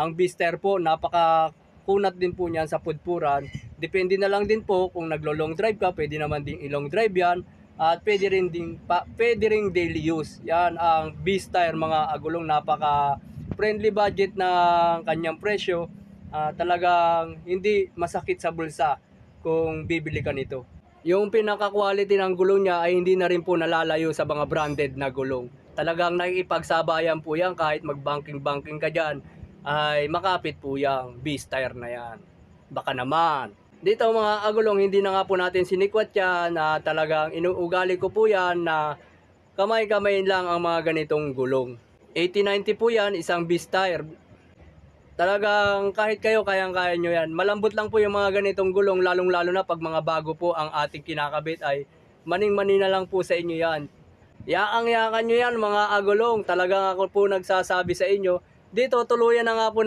Ang Beaster po, napaka kunat din po niyan sa pudpuran. Depende na lang din po kung naglo-long drive ka, pwede naman ding i-long drive yan. At pwede ring daily use. Yan ang Beaster mga agulong, napaka friendly budget ng kanyang presyo. Talagang hindi masakit sa bulsa kung bibili ka nito. Yung pinaka-quality ng gulong niya ay hindi na rin po nalalayo sa mga branded na gulong. Talagang nakikipagsabayan po yan kahit mag-banking-banking ka dyan, ay makapit po yung Beaster na yan. Baka naman. Dito mga agulong, hindi na nga po natin sinikwat yan na talagang inuugali ko po yan na kamay-kamay lang ang mga ganitong gulong. 8090 po yan, isang Beaster. Talagang kahit kayo, kayang-kaya nyo yan. Malambot lang po yung mga ganitong gulong, lalong-lalo na pag mga bago po ang ating kinakabit ay maning-mani na lang po sa inyo yan. Yaang-yakan nyo yan mga agulong. Talagang ako po nagsasabi sa inyo. Dito, tuluyan na nga po